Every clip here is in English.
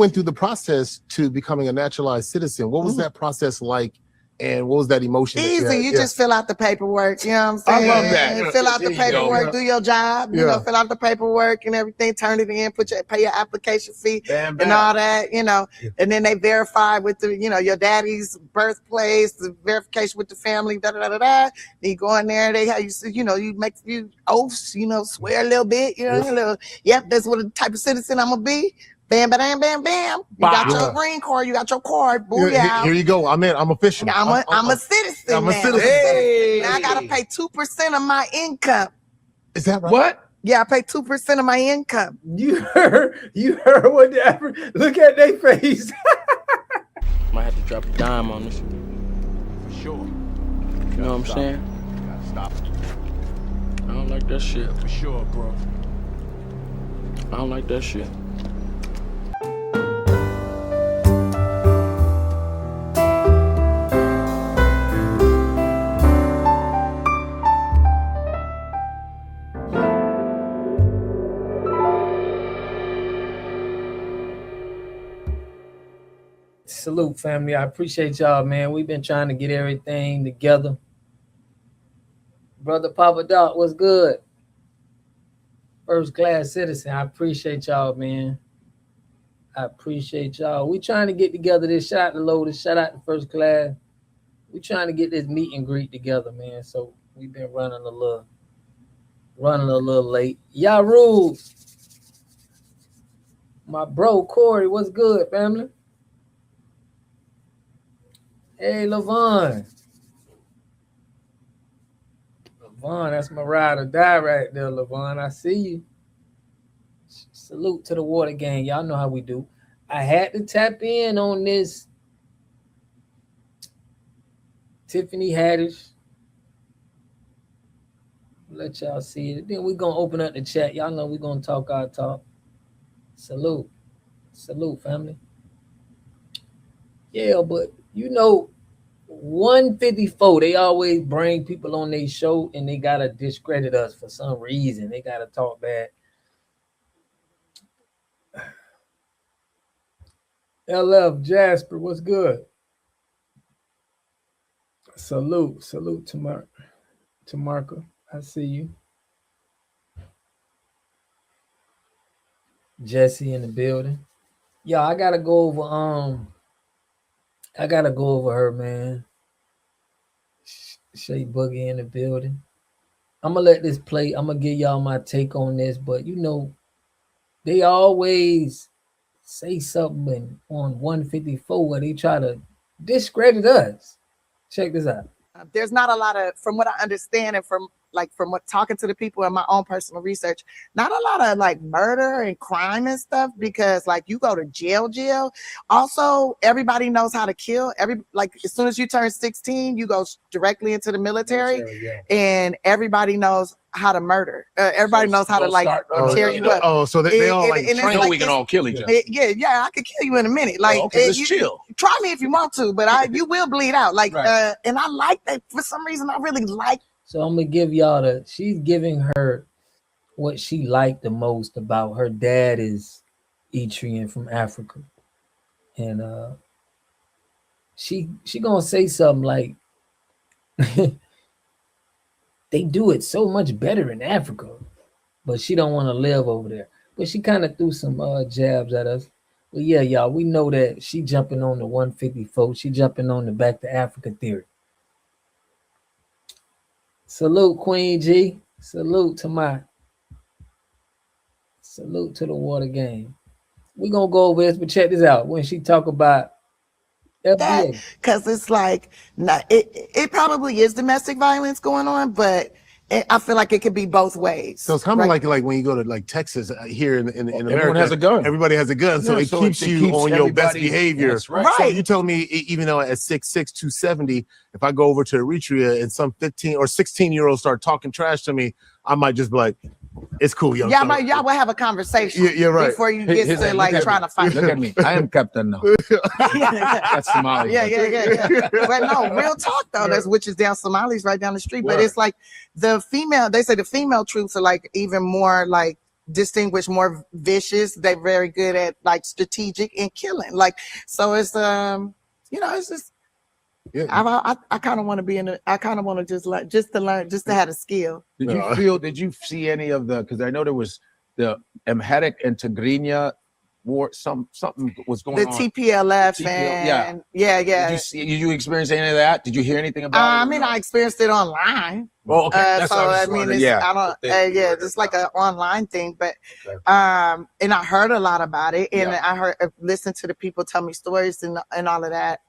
went through the process to becoming a naturalized citizen. What was that process like? And what was that emotion? Easy. You just fill out the paperwork. You know what I'm saying? I love that. Fill out the paperwork, do your job, you know, fill out the paperwork and everything, turn it in, pay your application fee and all that, you know, and then they verify with the, you know, your daddy's birthplace, the verification with the family, Then you go in there, they have you know, you make few oaths, you know, swear a little bit, you know, a little, that's what the type of citizen I'm gonna be. Bam, bam, bam, bam. You got your green card. You got your card. Booyah. Here you go. I'm in. I'm official. I'm a citizen. I'm a citizen. Hey. Now I gotta pay 2% of my income. Is that right? What? Yeah, I pay 2% of my income. You heard what the look at their face. Might have to drop a dime on this. For sure. You know what I'm saying? Gotta stop. I don't like that shit. For sure, bro. I don't like that shit. Salute, family. I appreciate y'all, man. We've been trying to get everything together. Brother Papa Doc, what's good? First class citizen. I appreciate y'all, man. I appreciate y'all. We trying to get together this. Shout out to Lotus. Shout out to First Class. We trying to get this meet and greet together, man. So we've been running a little late. Y'all rule. My bro Corey, what's good, family? Hey, Levon. Levon, that's my ride or die right there, Levon. I see you. Salute to the water gang. Y'all know how we do. I had to tap in on this Tiffany Haddish. Let y'all see it. Then we're going to open up the chat. Y'all know we're going to talk our talk. Salute. Salute, family. Yeah, but you know, 154, they always bring people on their show and they got to discredit us for some reason. They got to talk bad. LF Jasper, what's good? Salute to Marco. I see you. Jesse in the building. Yeah, I gotta go over her, man. Shay Boogie in the building. I'm gonna let this play. I'm gonna give y'all my take on this, but you know, they always say something on 154 where they try to discredit us. Check this out. There's not a lot of, from what I understand and from what talking to the people in my own personal research, not a lot of like murder and crime and stuff, because like you go to jail. Also, everybody knows how to kill. Like as soon as you turn 16, you go directly into the military, and everybody knows how to murder. Everybody knows how to like tear you up. Oh, so they all like train. We can all kill each other. Yeah, I could kill you in a minute. Like, just chill. Try me if you want to, but you will bleed out. Like, and I like that for some reason. I really like. So I'm gonna give y'all she's giving her what she liked the most about her dad is Eritrean from Africa. And she gonna say something like they do it so much better in Africa, but she don't want to live over there. But she kind of threw some jabs at us. But yeah, y'all, we know that she jumping on the 154. She jumping on the back to Africa theory. Salute, Queen G. Salute to the water game. We're going to go over this, but check this out. When she talk about that, because it's like, it probably is domestic violence going on, but I feel like it could be both ways. So it's kind of like when you go to like Texas here in America. Everyone has a gun. Everybody has a gun, so it keeps you on your best behavior. That's right. So you tell me, even though at 6'6", 270, if I go over to Eritrea and some 15 or 16-year-olds start talking trash to me, I might just be like, it's cool, young. Y'all will have a conversation. You're right. Before you get to like trying to fight. Look at me. I am captain now. That's Somali. Yeah. But no, real talk though. That's which is down Somalis right down the street. But it's like they say the female troops are like even more like distinguished, more vicious. They're very good at like strategic and killing. Like, so it's it's just. Yeah. I kind of want to be in it. I kind of want to just to learn, just to have a skill. Did you see any of the, because I know there was the Amharic and Tigrinya war, something was going on. The TPLF and yeah. Did you experience any of that? Did you hear anything about it? I mean, I experienced it online. Oh, okay. That's so I mean, it's, I don't. It's like an online thing, but and I heard a lot about it, and I listened to the people tell me stories and all of that.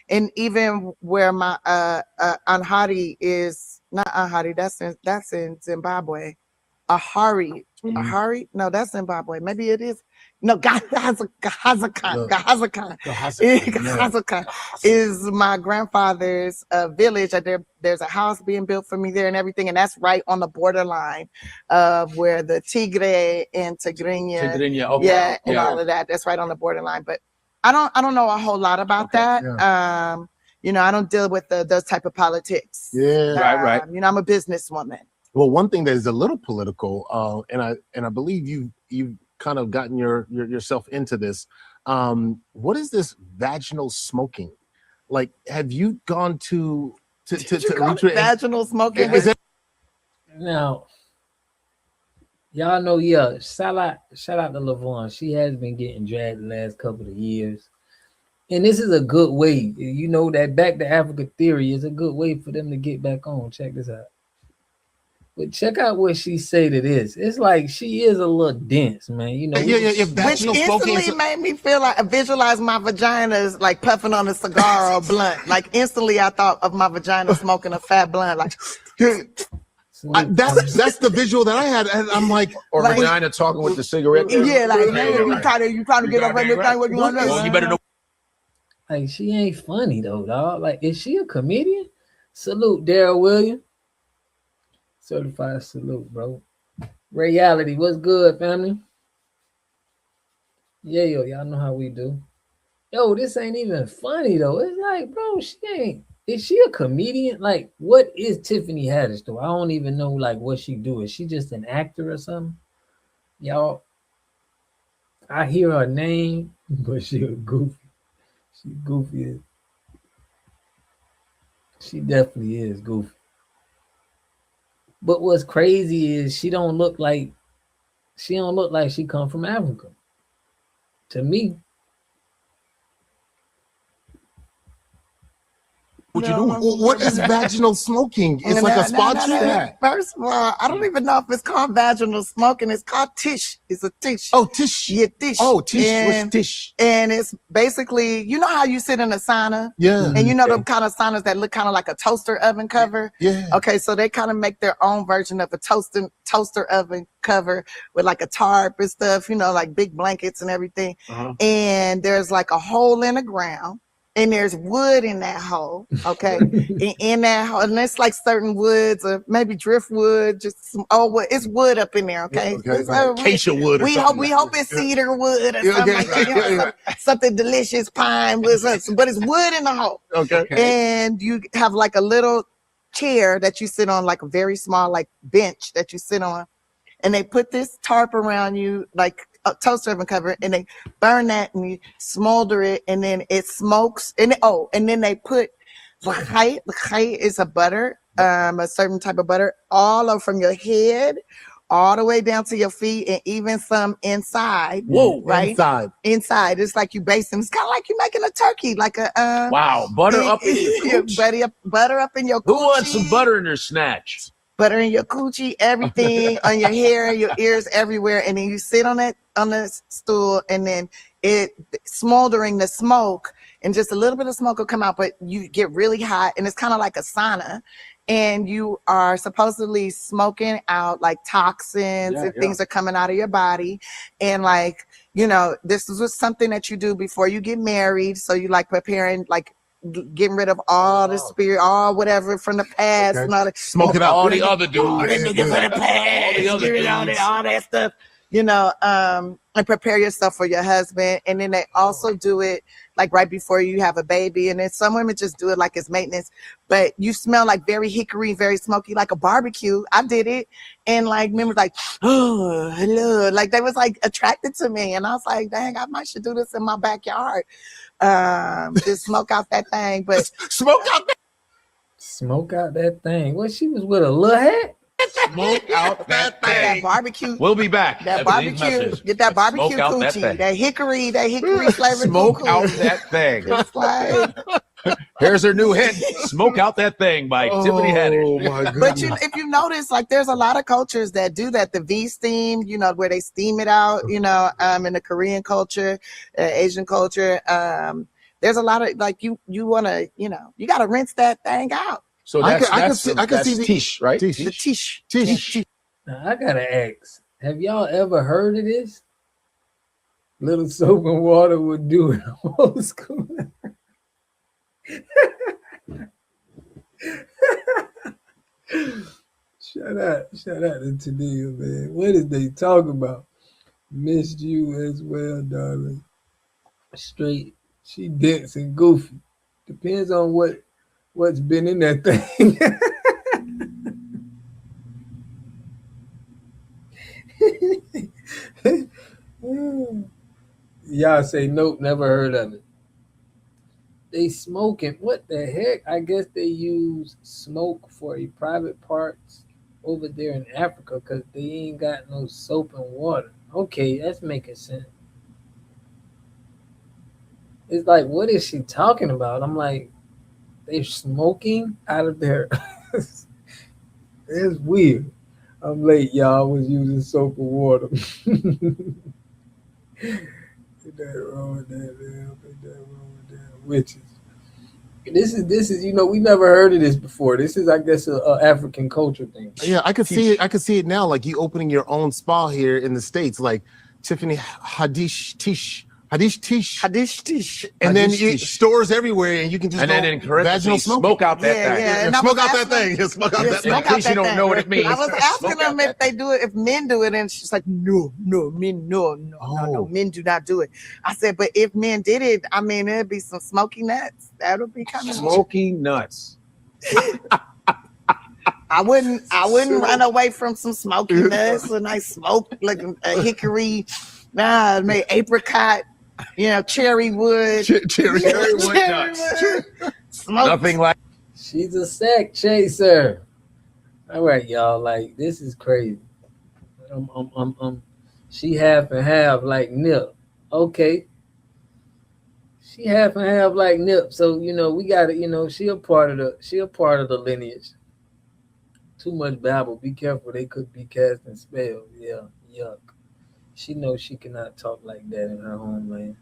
And even where my Anhari is not Anhari, that's in Zimbabwe. Ahari, no, that's Zimbabwe. Maybe it is. No, Gahazakan is my grandfather's village. There's a house being built for me there and everything, and that's right on the borderline of where the Tigre and Tigrinya, all of that. That's right on the borderline. But I don't know a whole lot about that. Yeah. I don't deal with those type of politics. Yeah, right. I'm a businesswoman. Well, one thing that is a little political, and I believe you've kind of gotten yourself into this. What is this vaginal smoking? Like, have you gone to vaginal smoking? Now, y'all know, shout out to LaVon. She has been getting dragged the last couple of years. And this is a good way. That back to Africa theory is a good way for them to get back on. Check this out. But check out what she say to this. It's like she is a little dense, man. Which instantly made me feel like I visualized my vagina as like puffing on a cigar or blunt. Like instantly I thought of my vagina smoking a fat blunt. Like that's the visual that I had, and I'm like, or vagina talking with the cigarette. Yeah, like you trying to get up and what you want to know. You better know. Like, she ain't funny though, dog. Like, is she a comedian? Salute, Daryl Williams. Certified salute, bro. Reality, what's good, family? Yeah, y'all know how we do. Yo, this ain't even funny though. It's like, bro, is she a comedian? Like, what is Tiffany Haddish though? I don't even know like what she do. Is she just an actor or something? Y'all, I hear her name, but she goofy. She goofy. She definitely is goofy. But what's crazy is she don't look like she come from Africa. To me. What you doing? What is vaginal smoking? It's like a spot treatment. First of all, I don't even know if it's called vaginal smoking. It's called tish. It's a tish. Oh, tish. Yeah, tish. Oh, tish. What's tish? And it's basically, you know how you sit in a sauna? Yeah. And you know the kind of saunas that look kind of like a toaster oven cover? Yeah. Okay, so they kind of make their own version of a toaster oven cover with like a tarp and stuff, like big blankets and everything. Uh-huh. And there's like a hole in the ground. And there's wood in that hole, okay? in that hole, and it's like certain woods, or maybe driftwood, just some old wood. It's wood up in there, okay? Acacia wood. We hope it's cedar wood or something like that. Something delicious, pine wood, but it's wood in the hole. Okay. And you have like a little chair that you sit on, like a very small like bench that you sit on, and they put this tarp around you, like a toaster oven cover, and they burn that and you smolder it, and then it smokes, and then they put l'chaim. L'chaim is a butter, a certain type of butter, all over from your head all the way down to your feet, and even some inside. Whoa, right? Inside. It's like you basting. It's kind of like you making a turkey, like a wow, butter up in your coochie. Butter up in your coochie. Who wants some butter in their snatch? Butter in your coochie, everything on your hair, your ears, everywhere, and then you sit on the stool, and then it smoldering the smoke, and just a little bit of smoke will come out, but you get really hot, and it's kind of like a sauna, and you are supposedly smoking out like toxins and things are coming out of your body, and like this is something that you do before you get married, so you like preparing like. Getting rid of all the spirit, all whatever from the past, and all that. Smoke it out. All the other dudes. All the niggas from the past. All that stuff. and prepare yourself for your husband. And then they also do it like right before you have a baby. And then some women just do it like it's maintenance, but you smell like very hickory, very smoky, like a barbecue. I did it. And like men was like, oh, hello. Like they was like attracted to me. And I was like, dang, I might should do this in my backyard. Just smoke out that thing. But Smoke out that thing. Well, she was with a little hat. Smoke out that thing. that barbecue. We'll be back. That barbecue. Get that barbecue Smoke out that coochie. thing. That hickory flavored Smoke coochie. out that thing. It's like, Here's her new hit, Smoke Out That Thing by Tiffany Haddish. Oh my goodness. but if you notice, like there's a lot of cultures that do that. The V steam, where they steam it out, in the Korean culture, Asian culture. There's a lot of like you want to, you got to rinse that thing out. So I can that's see the tish, right? Tish. The tish. Tish. Now, I gotta ask, have y'all ever heard of this? Little soap and water would do it old school. Shout out to Tadia, man. What is they talking about? Missed you as well, darling. Straight, she dense and goofy. Depends on what's been in that thing. Y'all say nope, never heard of it. They smoking. What the heck? I guess they use smoke for a private parts over there in Africa because they ain't got no soap and water. Okay, that's making sense. It's like, what is she talking about? I'm like, they're smoking out of their. It's weird. I'm late, y'all. I was using soap and water. Get that wrong with that, man. Get that wrong with that. Witches. This is we never heard of this before. This is, I guess, a African culture thing. Yeah, I could see it. I could see it now. Like you opening your own spa here in the States, like Tiffany Haddish Tish. And then stores everywhere, and you can just And then in parentheses, smoke out that thing. Yeah, and smoke out that thing. Smoke out that In thing. case you don't know what it means. I was asking Smoke them out if they do it, if men do it, and she's like, no, men, no, men do not do it. I said, but if men did it, I mean, it'd be some smoky nuts. That'll be kind of Smoky nuts. I wouldn't run away from some smoky nuts. A nice smoke, like a hickory, made apricot. Cherry wood. Cherry wood nuts. Nothing like. She's a sack chaser. All right, y'all. Like, this is crazy. She half and half like Nip. Okay. She half and half like Nip. So we got to. She a part of the lineage. Too much babble. Be careful. They could be casting spells. Yeah. Yuck. She knows she cannot talk like that in her homeland.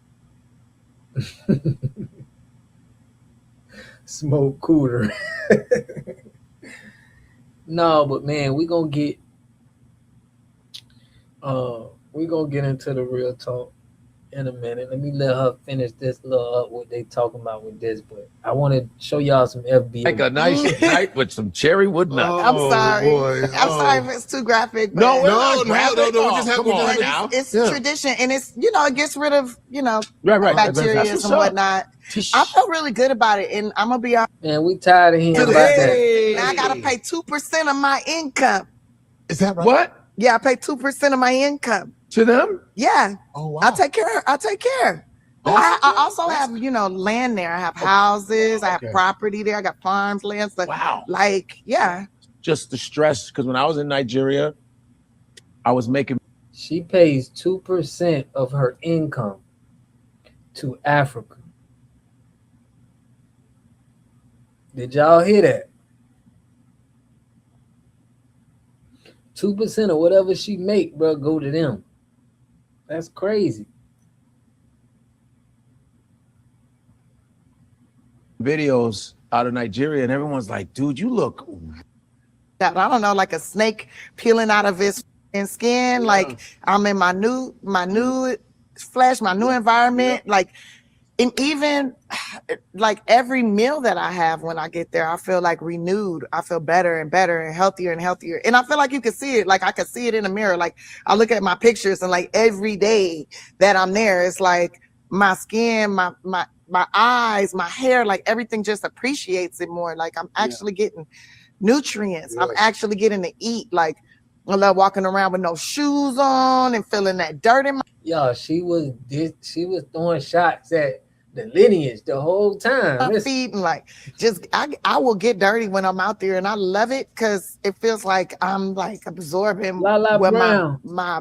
Smoke cooler. No, but man, we're gonna get into the real talk in a minute. Let me let her finish this little up what they talking about with this, but I want to show y'all some FB. Like a nice night with some cherry wood nuts. I'm sorry. Boy. I'm sorry if it's too graphic. But No, No. Just have Come on now. it's tradition, and it's it gets rid of Right. bacteria That's and what's up. whatnot. I feel really good about it, and I'm gonna be honest. Man, we tired of hearing about that. Now I gotta pay 2% of my income. Is that right? What? Yeah, I pay 2% of my income. To them? Yeah, Oh wow. I take care. I also have land there. I have houses. I have property there. I got farms, land stuff. Wow. Yeah. Just the stress, because when I was in Nigeria, I was making. She pays 2% of her income to Africa. Did y'all hear that? 2% of whatever she make, bro, go to them. That's crazy. Videos out of Nigeria, and everyone's like, dude, you look. I don't know, like a snake peeling out of his skin. Like I'm in my new flesh, my new environment. Like And even like every meal that I have when I get there, I feel like renewed. I feel better and better and healthier and healthier. And I feel like you can see it. Like I can see it in the mirror. Like I look at my pictures and like every day that I'm there, it's like my skin, my eyes, my hair, like everything just appreciates it more. Like I'm actually getting nutrients. I'm actually getting to eat. Like I love walking around with no shoes on and feeling that dirt in my. Yo, she was throwing shots at the lineage the whole time. Feet and like just I will get dirty when I'm out there, and I love it because it feels like I'm like absorbing what my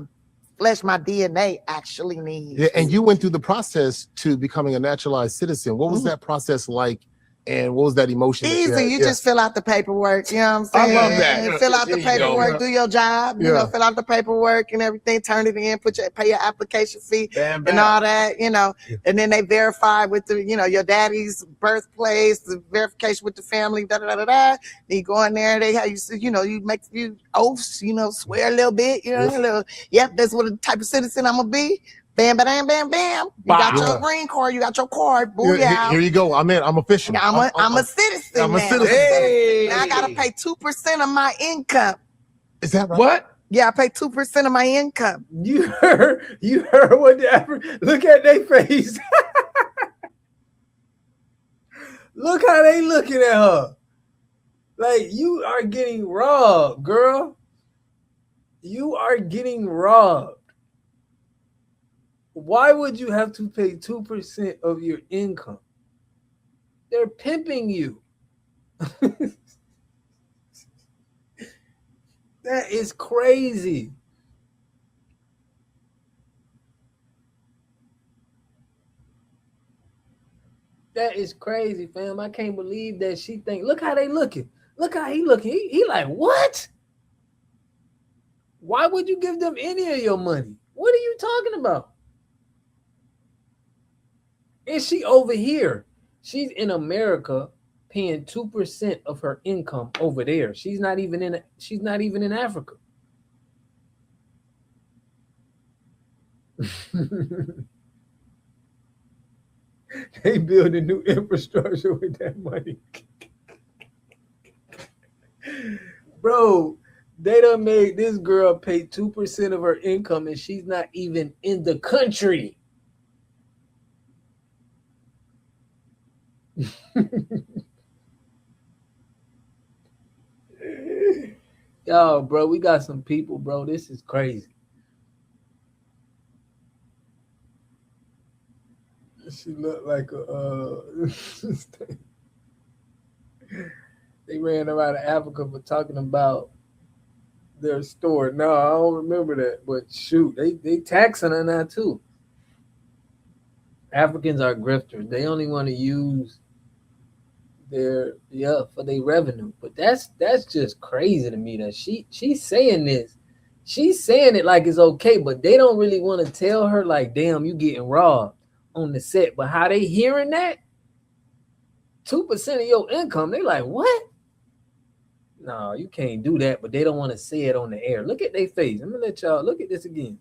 flesh, my DNA actually needs. Yeah, and you went through the process to becoming a naturalized citizen. What was that process like? And what was that emotion? Easy. You just fill out the paperwork. You know what I'm saying? I love that. Fill out the paperwork, do your job, you know, fill out the paperwork and everything, turn it in, pay your application fee and all that, you know, and then they verify with the, you know, your daddy's birthplace, the verification with the family, Then you go in there, they have you know, you make you oaths, you know, swear a little bit, you know, yep, that's what the type of citizen I'm gonna be. Bam, bam, bam, bam. You got your green card. You got your card. Booyah. Here you go. I'm in. I'm official. I'm a citizen. I'm a now. citizen. Hey. Now I gotta pay 2% of my income. Is that right? What? Yeah, I pay 2% of my income. You heard what look at their face. Look how they looking at her. Like you are getting robbed, girl. You are getting robbed. Why would you have to pay 2% of your income? They're pimping you. That is crazy. That is crazy, fam. I can't believe that she think. Look how they looking. Look how he looking. He like, what? Why would you give them any of your money? What are you talking about? And she over here. She's in America paying 2% of her income over there. She's not even in Africa. They build a new infrastructure with that money. Bro, they done made this girl pay 2% of her income and she's not even in the country. Yo, bro, we got some people, bro. This is crazy. She looked like a they ran her out of Africa for talking about their store. No, I don't remember that, but shoot, they taxing her now too. Africans are grifters. They only want to use for their revenue. But that's just crazy to me that she's saying this. She's saying it like it's okay, but they don't really want to tell her like, damn, you getting robbed on the set. But how they hearing that? 2% of your income, they like, what? No, you can't do that, but they don't want to say it on the air. Look at their face. I'm gonna let y'all look at this again.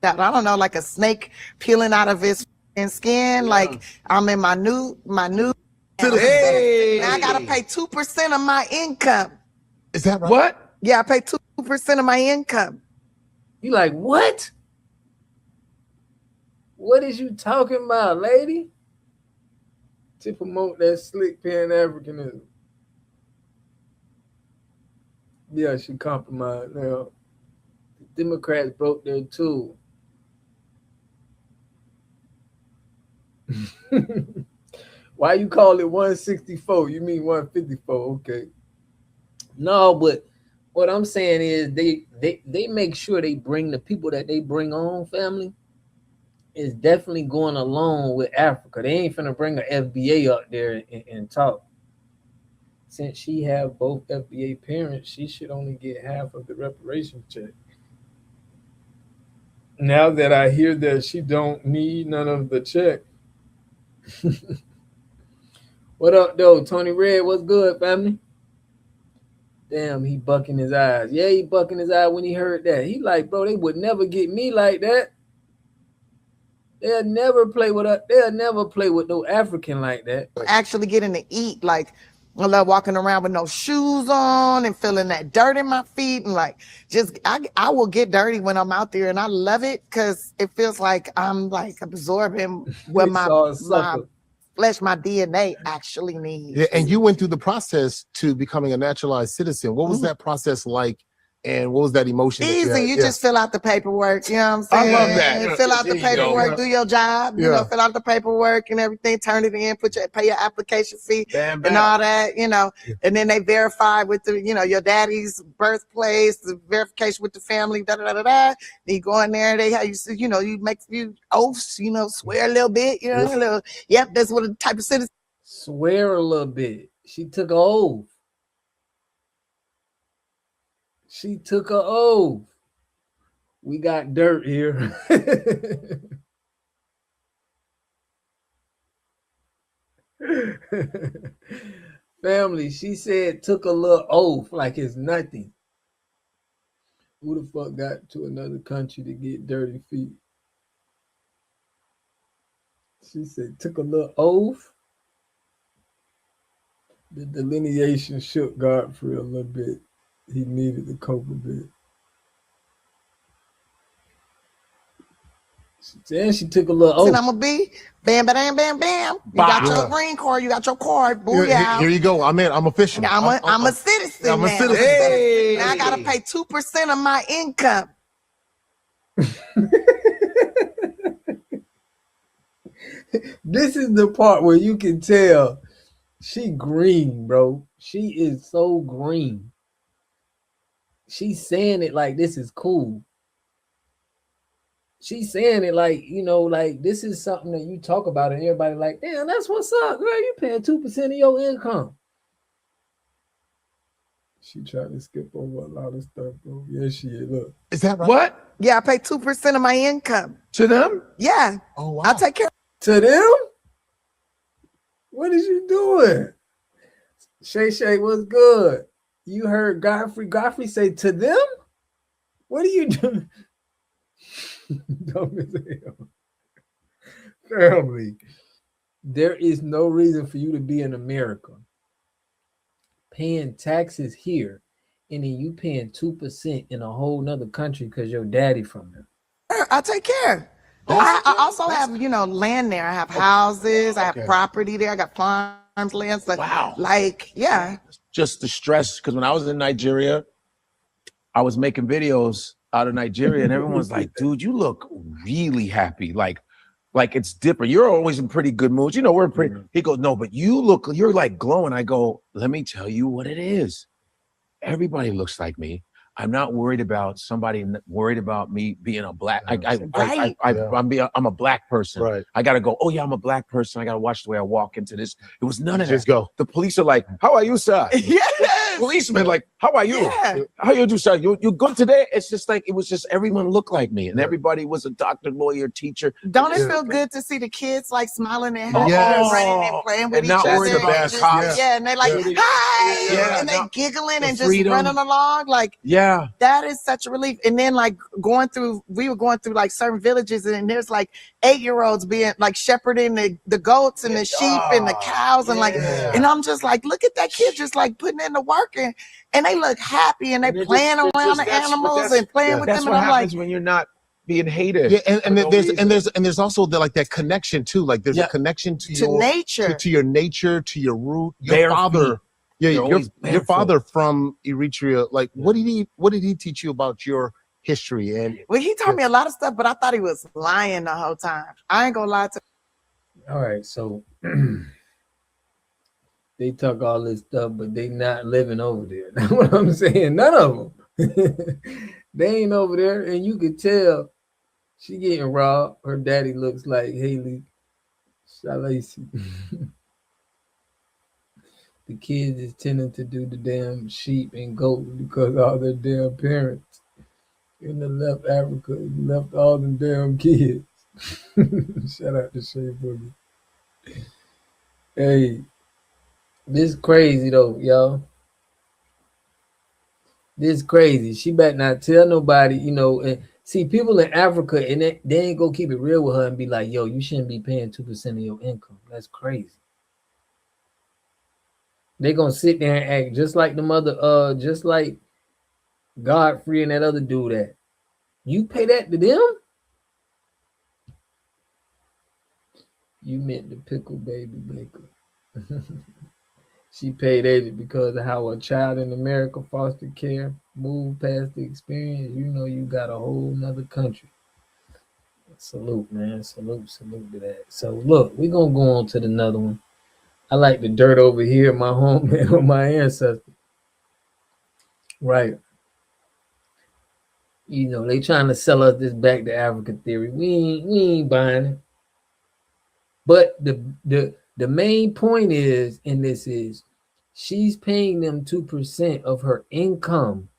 That I don't know, like a snake peeling out of his skin. Yeah. Like I'm in my new. Hey. Now I gotta pay 2% of my income. Is that right? What? Yeah, I pay 2% of my income. You like what? What is you talking about, lady? To promote that slick Pan-Africanism. Yeah, she compromised. Now, the Democrats broke their tool. Why you call it 164? You mean 154? Okay. No, but what I'm saying is they make sure they bring the people that they bring on, family, is definitely going along with Africa. They ain't finna bring an FBA up there and talk. Since she have both FBA parents, she should only get half of the reparation check. Now that I hear that she don't need none of the check. What up, though? Tony Red, what's good, family? Damn, he bucking his eyes. Yeah, he bucking his eye when he heard that. He like, bro, they would never get me like that. They'll never play with us. They'll never play with no African like that. Actually getting to eat, like I love walking around with no shoes on and feeling that dirt in my feet, and like just I will get dirty when I'm out there, and I love it because it feels like I'm like absorbing what my flesh, my DNA actually needs. Yeah, and you went through the process to becoming a naturalized citizen. What was that process like? And what was that emotion? Easy. You just fill out the paperwork. You know what I'm saying? I love that. Fill out the paperwork, do your job, you know, fill out the paperwork and everything, turn it in, pay your application fee and all that, you know, and then they verify with the, you know, your daddy's birthplace, the verification with the family, Then you go in there, they have you know, you make few oaths, you know, swear a little bit, you know, a little, that's what the type of citizen. Swear a little bit. She took an oath. She took an oath. We got dirt here. Family, she said took a little oath like it's nothing. Who the fuck got to another country to get dirty feet? She said took a little oath. The delineation shook Godfrey a little bit. He needed to cope a bit. Then she took a little oath. I'm gonna be bam, bam, bam, bam. You got your green card. You got your card. Booyah. Here you go. I'm in. I'm official. I'm a citizen. I'm a citizen. Hey. Now I gotta pay 2% of my income. This is the part where you can tell she green, bro. She is so green. She's saying it like this is cool. She's saying it like, you know, like this is something that you talk about and everybody like, damn, that's what's up, girl. You paying 2% of your income. She tried to skip over a lot of stuff, bro. Yeah, she is. Look. Is that right? What? Yeah, I pay 2% of my income. To them? Yeah. Oh, wow. I take care. To them? What is you doing? Shay, what's good? You heard Godfrey. Godfrey say to them? What are you doing? Dumb as hell. Family, there is no reason for you to be in America paying taxes here and then you paying 2% in a whole nother country because your daddy from there. I take care. I also have, you know, land there. I have houses. I have property there. I got farms, land. So, wow. Like, yeah. Just the stress, because when I was in Nigeria, I was making videos out of Nigeria, and everyone's like, dude, you look really happy. Like it's different. You're always in pretty good moods. You know, we're pretty. He goes, no, but you're like glowing. I go, let me tell you what it is. Everybody looks like me. I'm not worried about somebody worried about me being a black. I'm a black person. Right. I gotta go. Oh yeah, I'm a black person. I gotta watch the way I walk into this. It was none of that. Just go. The police are like, "How are you, sir?" Yes. Policemen like, "How are you? Yeah. How you do, sir? You good today?" It's just like it was just everyone looked like me, and everybody was a doctor, lawyer, teacher. Don't it feel good to see the kids like smiling and happy Yes. and running and playing with And each not other? worried about cops. Yeah, and they like, hi, Yeah. and they giggling and just freedom. running along. Like, Yeah. that is such a relief. And then like we were going through like certain villages, and there's like 8-year-olds being like shepherding the goats and the sheep and the cows and like, and I'm just like, look at that kid just like putting in the work and they look happy and they playing around the animals and playing with That's them. what And I'm happens like, when you're not being hated. Yeah, and there's also like that connection too. Like there's a connection to your nature, to your nature, to your root. Your Bare father, feet. yeah, your barefoot. father from Eritrea. Like, what did he teach you about your history? And well, he taught me a lot of stuff, but I thought he was lying the whole time. I ain't gonna lie to. All right, so they talk all this stuff, but they not living over there. That's what I'm saying. None of them. They ain't over there, and you could tell she getting robbed. Her daddy looks like Haley Shalacy. The kids is tending to do the damn sheep and goat because all their damn parents in the left Africa left all them damn kids. Shout out to Shay Boogie. Hey, this crazy though, y'all. This crazy. She better not tell nobody, you know. And See, people in Africa, and they ain't gonna keep it real with her and be like, yo, you shouldn't be paying 2% of your income. That's crazy. They gonna sit there and act just like the mother, just like Godfrey and that other dude that. You pay that to them? You meant the pickle baby maker. She paid 80 because of how a child in America foster care moved past the experience. You know, you got a whole nother country. Salute, man. Salute to that. So look, we're gonna go on to another one. I like the dirt over here, my home and my ancestors. Right. You know, they trying to sell us this back to Africa theory. We ain't buying it. But the main point is in this is she's paying them 2% of her income.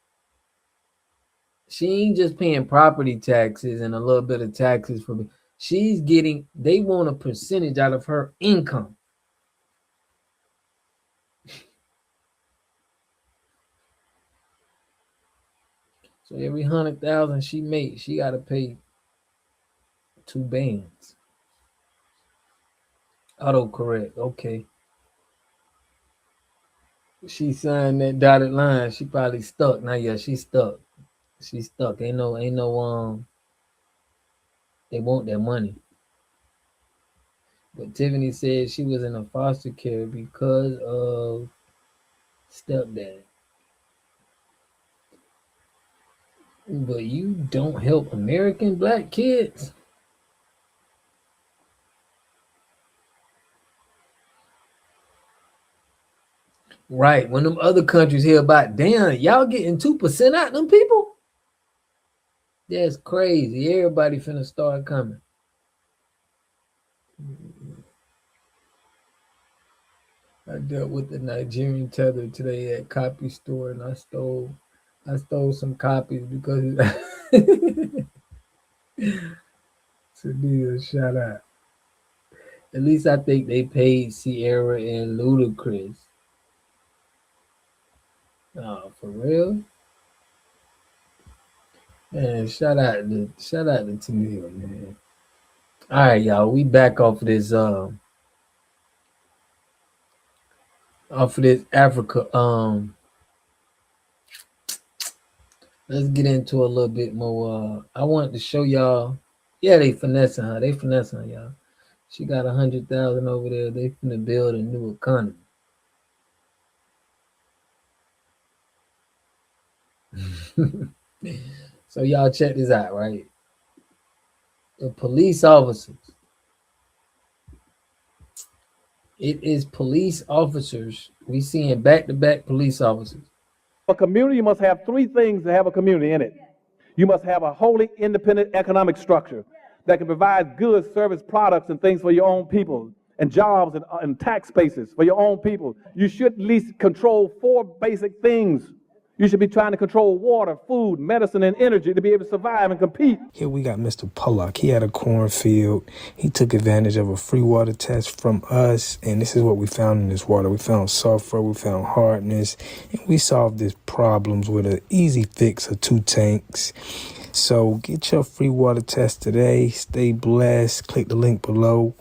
She ain't just paying property taxes and a little bit of taxes for me. She's getting, they want a percentage out of her income. So every 100,000 she makes, she got to pay 2 bands. Autocorrect, okay. She signed that dotted line. She probably stuck. Now, yeah, she's stuck. She's stuck. Ain't no. They want their money. But Tiffany said she was in a foster care because of stepdad. But you don't help American black kids. Right. When them other countries hear about, damn, y'all getting 2% out them people? That's crazy. Everybody finna start coming. I dealt with the Nigerian tether today at copy store, and I stole some copies because Sadia, shout out. At least I think they paid Sierra and Ludacris. Oh, for real? Man, shout out to Tamil, man. All right, y'all. We back off of this Africa. Let's get into a little bit more. I wanted to show y'all. Yeah, they finessing her. They finessing her, y'all. She got 100,000 over there. They finna build a new economy. So y'all check this out, right? The police officers. It is police officers. We seeing back-to-back police officers. A community must have 3 things to have a community in it. You must have a wholly independent economic structure that can provide goods, service, products, and things for your own people, and jobs and tax bases for your own people. You should at least control 4 basic things. You should be trying to control water, food, medicine, and energy to be able to survive and compete. Here we got Mr. Pollock. He had a cornfield. He took advantage of a free water test from us, and this is what we found in this water. We found sulfur, we found hardness, and we solved these problems with an easy fix of 2 tanks. So get your free water test today. Stay blessed. Click the link below.